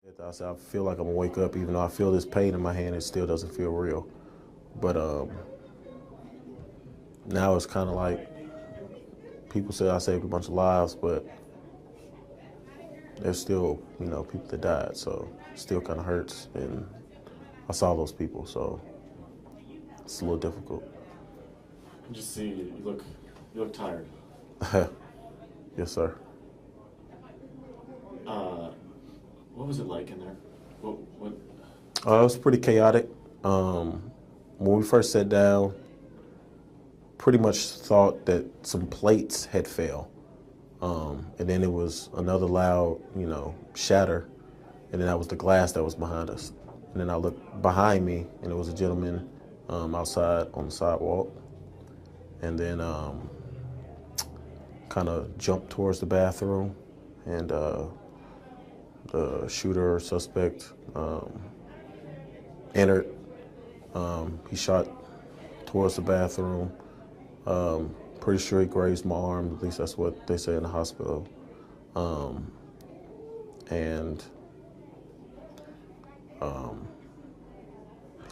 I said, I feel like I'm gonna wake up, even though I feel this pain in my hand, it still doesn't feel real. But now it's kind of like people say I saved a bunch of lives, but there's still, people that died, so it still kind of hurts. And I saw those people, so it's a little difficult. I just see you look tired. Yes, sir. What was it like in there? What? It was pretty chaotic. When we first sat down, pretty much thought that some plates had fell. And then it was another loud, shatter. And then that was the glass that was behind us. And then I looked behind me, and it was a gentleman outside on the sidewalk. And then kind of jumped towards the bathroom. And the shooter or suspect entered. He shot towards the bathroom. Pretty sure he grazed my arm. At least that's what they say in the hospital. And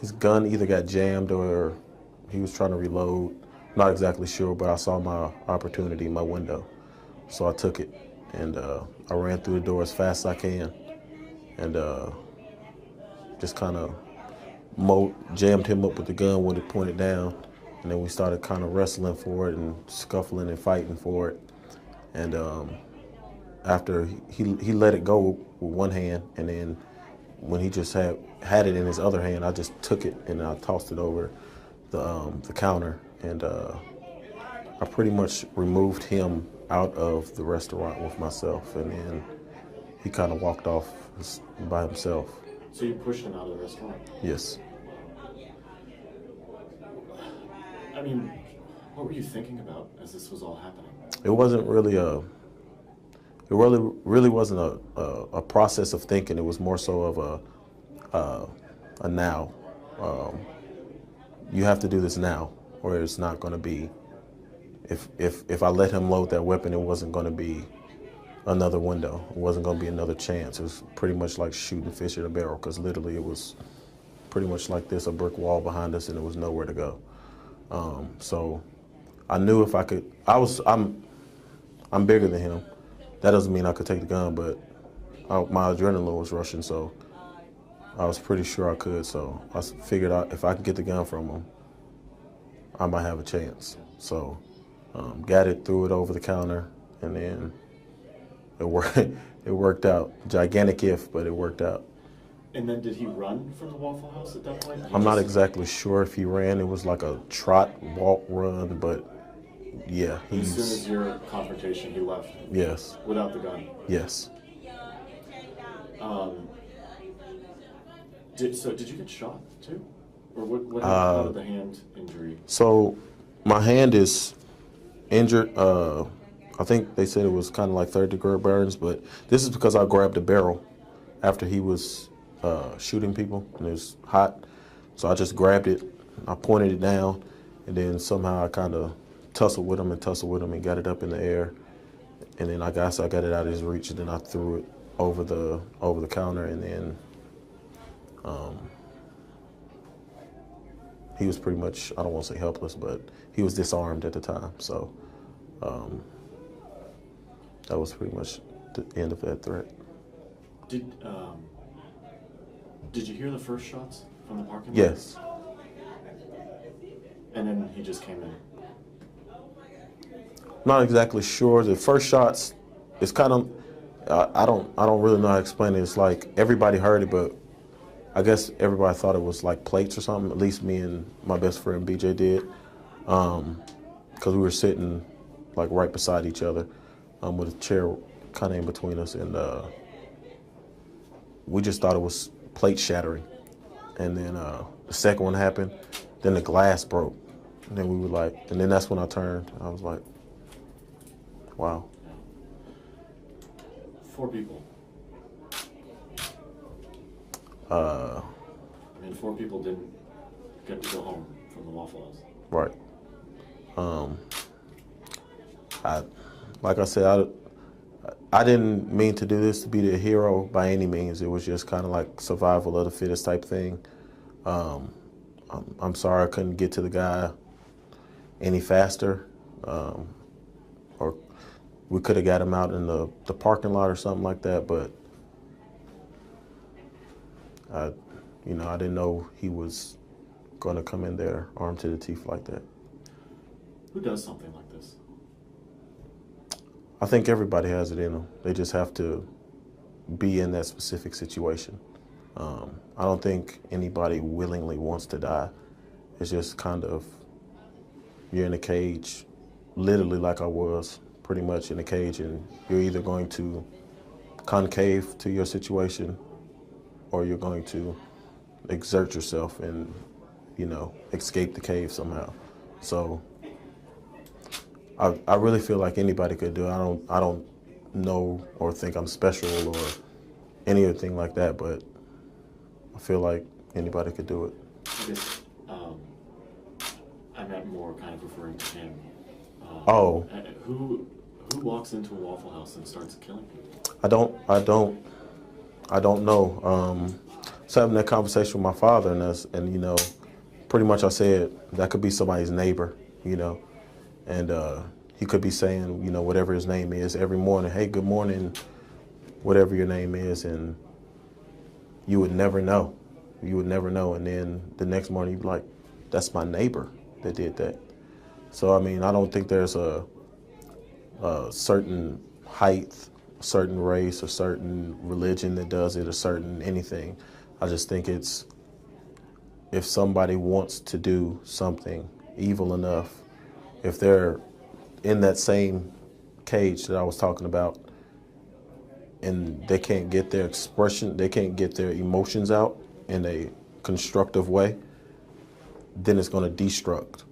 his gun either got jammed or he was trying to reload. Not exactly sure, but I saw my opportunity in my window. So I took it, and I ran through the door as fast as I can, and just kind of jammed him up with the gun when it pointed down. And then we started kind of wrestling for it and scuffling and fighting for it. And after he let it go with one hand, and then when he just had it in his other hand, I just took it and I tossed it over the counter, and I pretty much removed him out of the restaurant with myself, and then he kind of walked off by himself. So you pushed him out of the restaurant? Yes. I mean, what were you thinking about as this was all happening? It wasn't really really wasn't a process of thinking. It was more so of a now. You have to do this now, or it's not going to be. If I let him load that weapon, it wasn't going to be another window. It wasn't going to be another chance. It was pretty much like shooting fish at a barrel, because literally it was pretty much like this, a brick wall behind us, and there was nowhere to go. So I knew if I could, I'm bigger than him. That doesn't mean I could take the gun, but my adrenaline was rushing, so I was pretty sure I could. So I figured out if I could get the gun from him, I might have a chance. So got it, threw it over the counter, and then it worked. It worked out. Gigantic if, but it worked out. And then did he run from the Waffle House at that point? I'm not exactly sure if he ran. It was like a trot, walk, run, but yeah. As soon as your confrontation, he left? Yes. Without the gun? Yes. Did you get shot too? Or what happened to the hand injury? So my hand is injured. I think they said it was kind of like third-degree burns, but this is because I grabbed a barrel after he was shooting people, and it was hot. So I just grabbed it, I pointed it down, and then somehow I kind of tussled with him and got it up in the air. And then I got it out of his reach, and then I threw it over the counter, and then he was pretty much, I don't want to say helpless, but he was disarmed at the time. So that was pretty much the end of that threat. Did you hear the first shots from the parking lot? Yes. And then he just came in? Not exactly sure. The first shots, it's kind of, I don't really know how to explain it. It's like everybody heard it, but I guess everybody thought it was like plates or something. At least me and my best friend BJ did, because we were sitting like right beside each other, with a chair kind of in between us, and we just thought it was plate shattering. And then the second one happened, then the glass broke, and then we were like, and then that's when I turned. I was like, wow. 4 people. Uh, I mean, 4 people didn't get to go home from the Waffle House. Right. Like I said, I didn't mean to do this to be the hero by any means. It was just kind of like survival of the fittest type thing. Um, I'm sorry I couldn't get to the guy any faster, or we could have got him out in the parking lot or something like that. But I, I didn't know he was going to come in there armed to the teeth like that. Who does something like this? I think everybody has it in them. They just have to be in that specific situation. I don't think anybody willingly wants to die. It's just kind of, you're in a cage, literally like I was, pretty much in a cage, and you're either going to concave to your situation or you're going to exert yourself and, escape the cave somehow. So I really feel like anybody could do it. I don't know or think I'm special or anything like that, but I feel like anybody could do it. I guess I meant more kind of referring to him. Oh. Who walks into a Waffle House and starts killing people? I don't know. I was having that conversation with my father, and pretty much I said that could be somebody's neighbor, and he could be saying, whatever his name is every morning, hey, good morning, whatever your name is, and you would never know. You would never know, and then the next morning you'd be like, that's my neighbor that did that. So, I don't think there's a certain height, a certain race, a certain religion that does it, a certain anything. I just think it's, if somebody wants to do something evil enough, if they're in that same cage that I was talking about and they can't get their expression, they can't get their emotions out in a constructive way, then it's going to destruct.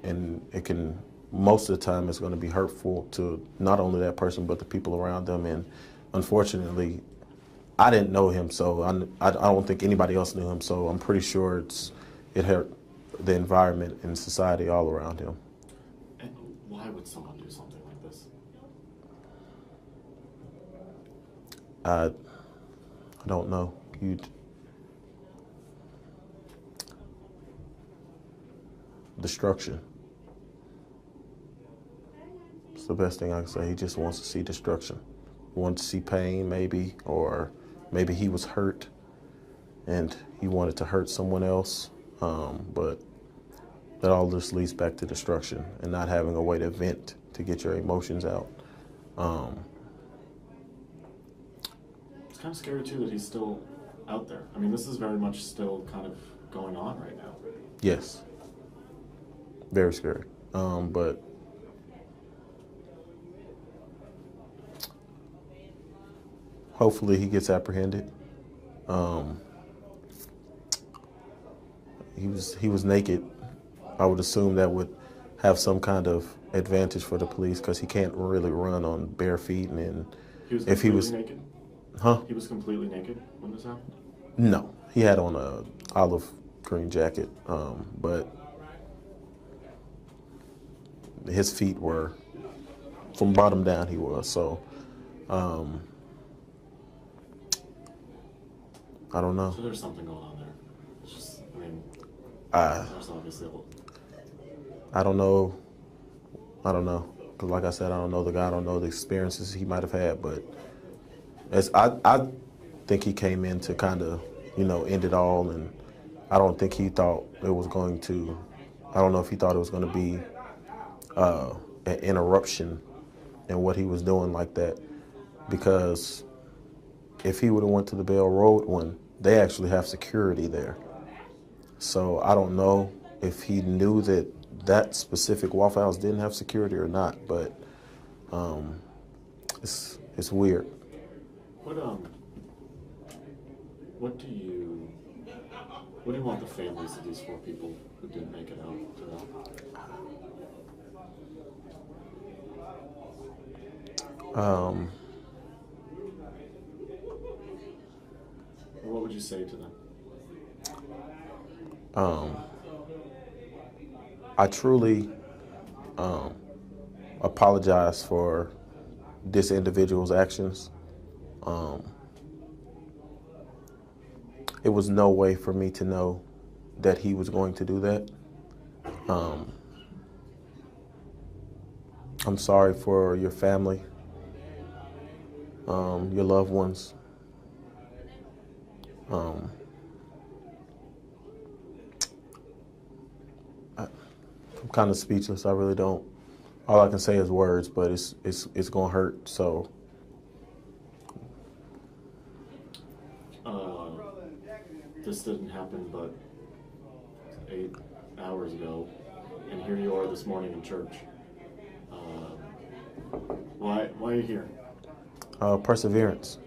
And it can, most of the time, it's going to be hurtful to not only that person, but the people around them. And unfortunately, I didn't know him, so I don't think anybody else knew him. So I'm pretty sure it hurt the environment and society all around him. And why would someone do something like this? I don't know. Destruction. It's the best thing I can say. He just wants to see destruction. Wants to see pain, maybe, or maybe he was hurt and he wanted to hurt someone else. But that all just leads back to destruction and not having a way to vent, to get your emotions out. It's kind of scary, too, that he's still out there. This is very much still kind of going on right now. Yes. Very scary. But hopefully he gets apprehended. He was naked. I would assume that would have some kind of advantage for the police because he can't really run on bare feet. And If he was naked? Huh? He was completely naked when this happened? No, he had on a olive green jacket, but his feet were, from bottom down he was, so I don't know. So there's something going on there. It's just, there's obviously I don't know. Because like I said, I don't know the guy. I don't know the experiences he might have had, but I think he came in to kind of, end it all, and I don't think he thought it was going to, I don't know if he thought it was going to be an interruption in what he was doing like that, because if he would have went to the Bell Road one, they actually have security there. So I don't know if he knew that specific Waffle House didn't have security or not, but it's weird. What do you want the families of these 4 people who didn't make it out to know? What would you say to them? I truly apologize for this individual's actions. It was no way for me to know that he was going to do that. I'm sorry for your family, your loved ones. I'm kind of speechless. I really don't. All I can say is words, but it's gonna hurt. So this didn't happen but 8 hours ago, and here you are this morning in church. Why are you here? Perseverance.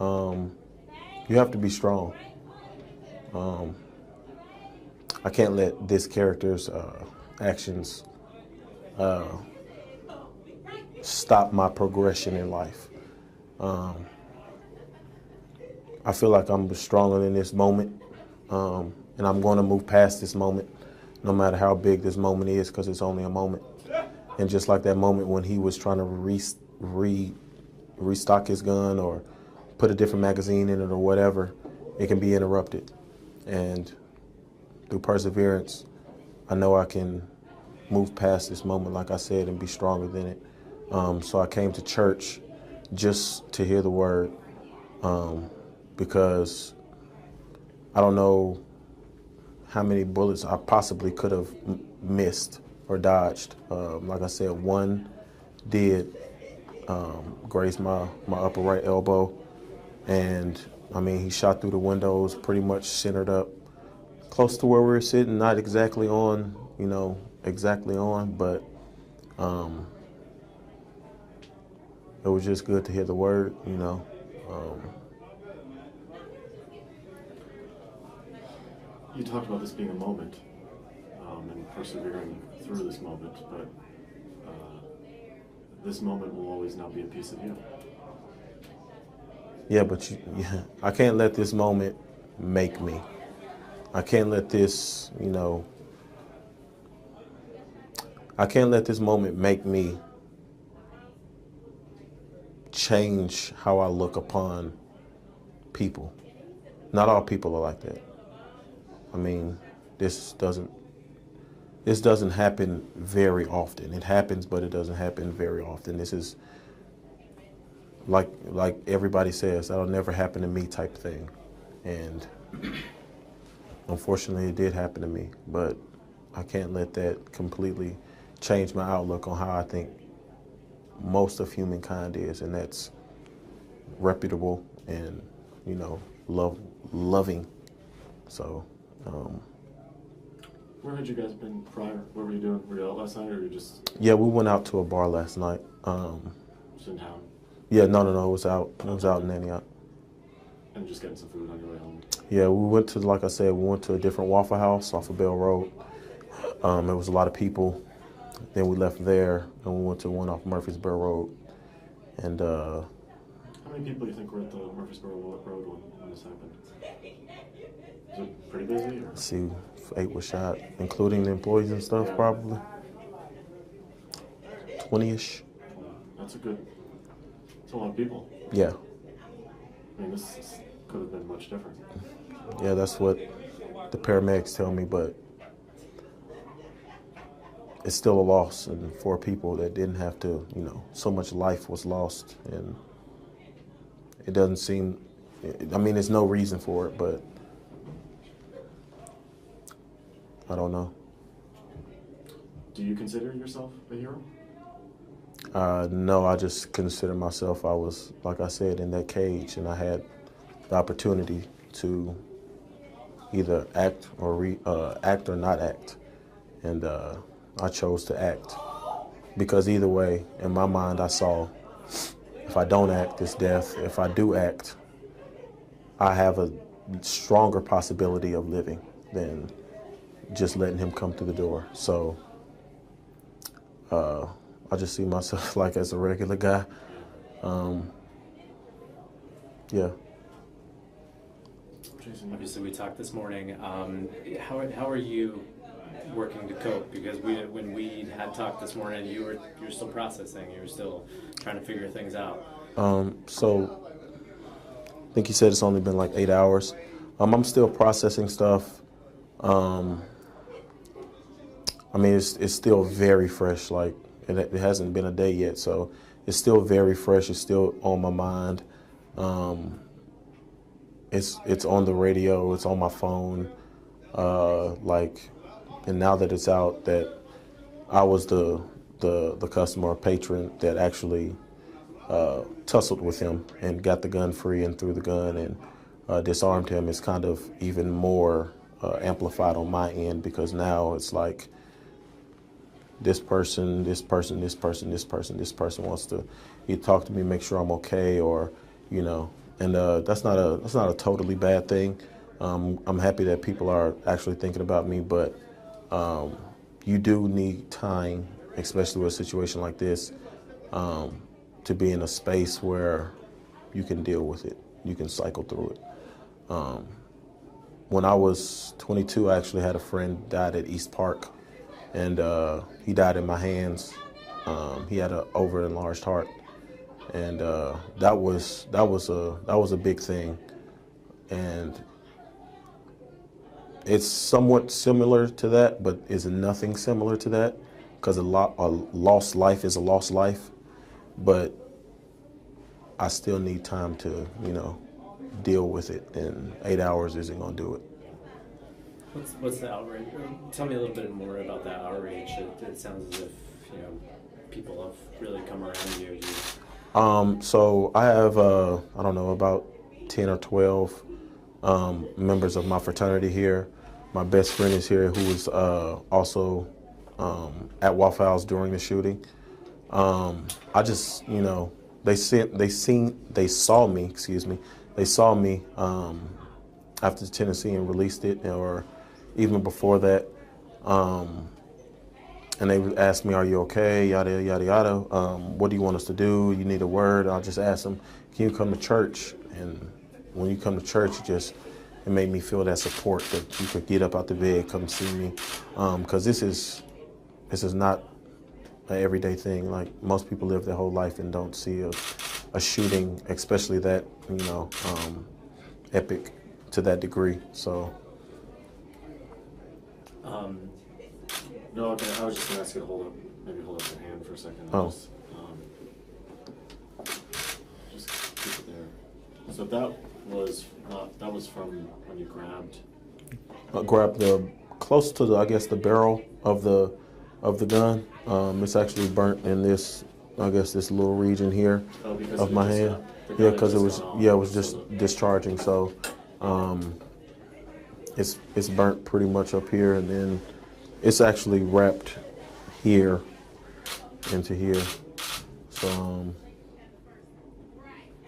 You have to be strong. I can't let this character's actions stop my progression in life. I feel like I'm stronger in this moment, and I'm going to move past this moment, no matter how big this moment is, because it's only a moment. And just like that moment when he was trying to restock his gun or put a different magazine in it or whatever, it can be interrupted. And through perseverance, I know I can move past this moment, like I said, and be stronger than it. So I came to church just to hear the word, because I don't know how many bullets I possibly could have missed or dodged. Like I said, one did graze my upper right elbow, and I mean, he shot through the windows, pretty much centered up close to where we were sitting, not exactly on, but it was just good to hear the word. You talked about this being a moment, and persevering through this moment, but this moment will always now be a piece of you. Yeah, but I can't let this moment make me. I can't let this, I can't let this moment make me change how I look upon people. Not all people are like that. I mean, this doesn't happen very often. It happens, but it doesn't happen very often. This is like everybody says, that'll never happen to me type thing. And unfortunately, it did happen to me, but I can't let that completely change my outlook on how I think most of humankind is, and that's reputable and, loving. So, Where had you guys been prior? What were you doing? Were you out last night, or were you just... Yeah, we went out to a bar last night. Just in town? Yeah, no, it was out. It was out in Antioch. And just getting some food on your way home? Yeah, like I said, we went to a different Waffle House off of Bell Road. There was a lot of people. Then we left there, and we went to one off Murfreesboro Road. And how many people do you think were at the Murfreesboro Road when this happened? Was it pretty busy? Or? let's see, 8 was shot, including the employees and stuff, Yeah. probably 20-ish. That's a lot of people. Yeah. I mean, this could have been much different. Yeah, that's what the paramedics tell me, but it's still a loss, and for people that didn't have to, so much life was lost, and it doesn't seem, there's no reason for it, but I don't know. Do you consider yourself a hero? No, I just consider myself, I was, like I said, in that cage, and I had the opportunity to either act or not act, and I chose to act, because either way, in my mind, I saw, if I don't act, it's death. If I do act, I have a stronger possibility of living than just letting him come through the door. So I just see myself like as a regular guy. Yeah. Jason, obviously we talked this morning. How are you working to cope? Because when we had talked this morning, you were still processing. You were still trying to figure things out. So I think he said it's only been like 8 hours. I'm still processing stuff. I mean, it's still very fresh. Like it hasn't been a day yet, so it's still very fresh. It's still on my mind. It's on the radio. It's on my phone. And now that it's out, that I was the customer or patron that actually tussled with him and got the gun free and threw the gun and disarmed him. It's kind of even more amplified on my end because now it's like this person wants to either talk to me, make sure I'm okay, or and that's not a totally bad thing. I'm happy that people are actually thinking about me, but you do need time, especially with a situation like this, to be in a space where you can deal with it, you can cycle through it. When I was 22, I actually had a friend died at East Park, and he died in my hands. He had an over-enlarged heart, and that was a big thing. And it's somewhat similar to that, but is nothing similar to that, because a lost life is a lost life. But I still need time to, deal with it, and 8 hours isn't going to do it. What's the outrage? Tell me a little bit more about that outrage. It sounds as if people have really come around you. So I have I don't know, about 10 or 12 members of my fraternity here. My best friend is here, who was also at Waffle House during the shooting. I just, they saw me. They saw me after Tennessee and released it, or even before that. And they would ask me, "Are you okay?" Yada yada yada. What do you want us to do? You need a word? I'll just ask them, "Can you come to church?" And when you come to church, it made me feel that support, that you could get up out the bed, come see me, because this is not an everyday thing. Like, most people live their whole life and don't see a shooting, especially that epic to that degree. So. No, okay, I was just going to ask you to hold up your hand for a second. Oh. Just keep it there. So that was from when you grabbed? Grabbed close to the barrel of the gun. It's actually burnt in this little region here of my hand. Yeah, because it was just discharging. So it's burnt pretty much up here, and then it's actually wrapped here into here. So I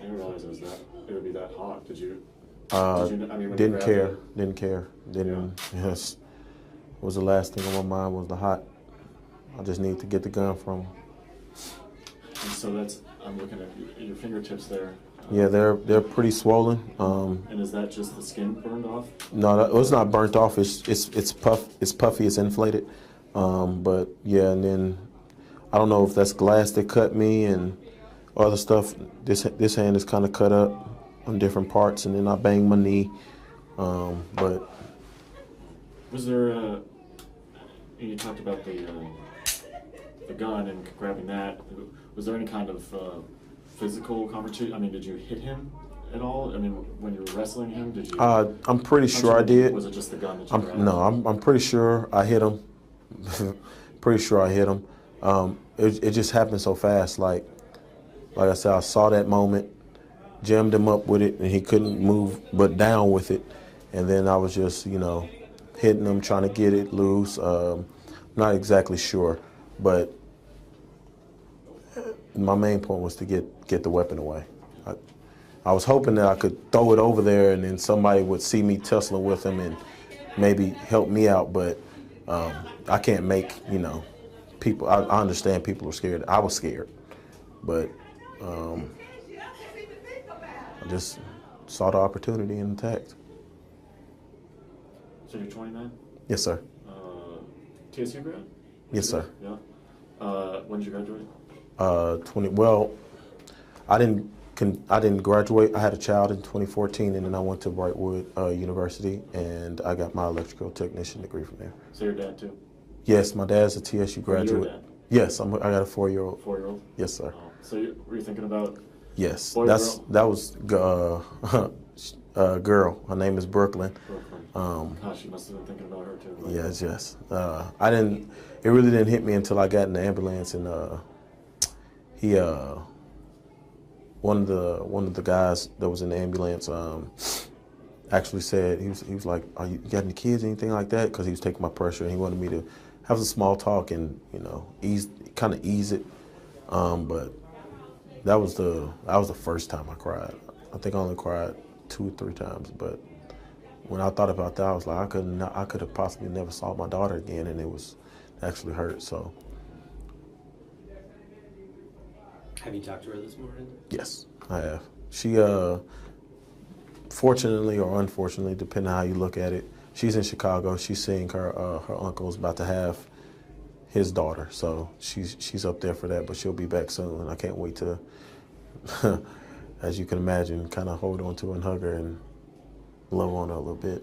didn't realize it would be that hot. Did you? Didn't care. Yes. It was the last thing on my mind was the hot. I just need to get the gun from him. And so I'm looking at your fingertips there. Yeah, they're pretty swollen. And is that just the skin burned off? No, it's not burnt off. It's puffy. It's inflated. But yeah, and then I don't know if that's glass that cut me and other stuff. This hand is kind of cut up on different parts, and then I banged my knee. But was there you talked about the gun and grabbing that. Was there any kind of physical conversation? I mean, did you hit him at all? I mean, when you were wrestling him, did you? I'm pretty sure I did. Was it just the gun that you grabbed? No, I'm pretty sure I hit him. Pretty sure I hit him. It just happened so fast. Like I said, I saw that moment, jammed him up with it, and he couldn't move but down with it. And then I was just, hitting him, trying to get it loose. Not exactly sure, but my main point was to get the weapon away. I was hoping that I could throw it over there and then somebody would see me tussling with him and maybe help me out, but I can't make, people, I understand people are scared. I was scared, but I just saw the opportunity and attacked. So you're 29? Yes, sir. TSU grad? Yes, sir. Yeah. When did you graduate? 20. Well, I didn't graduate. I had a child in 2014, and then I went to Brightwood University, and I got my electrical technician degree from there. So your dad too? Yes, my dad's a TSU graduate. Your dad? Yes, I got a 4-year-old. 4-year-old? Yes, sir. Oh. So were you thinking about? Yes, Boy or girl? that was girl. Her name is Brooklyn. Brooklyn. Gosh, you must have been thinking about her too. Like, Yes. I didn't. It really didn't hit me until I got in the ambulance, and he one of the guys that was in the ambulance actually said he was like, "Are you got any kids, anything like that?" Because he was taking my pressure, and he wanted me to have a small talk and ease it. But that was the first time I cried. I think I only cried 2 or 3 times, but when I thought about that, I was like, I could have possibly never saw my daughter again, and it actually hurt. So Have you talked to her this morning? yes, I have. She fortunately or unfortunately, depending on how you look at it, she's in Chicago. She's seeing her uncle's about to have his daughter, so she's up there for that. But she'll be back soon, and I can't wait to, as you can imagine, kind of hold on to her and hug her and love on her a little bit.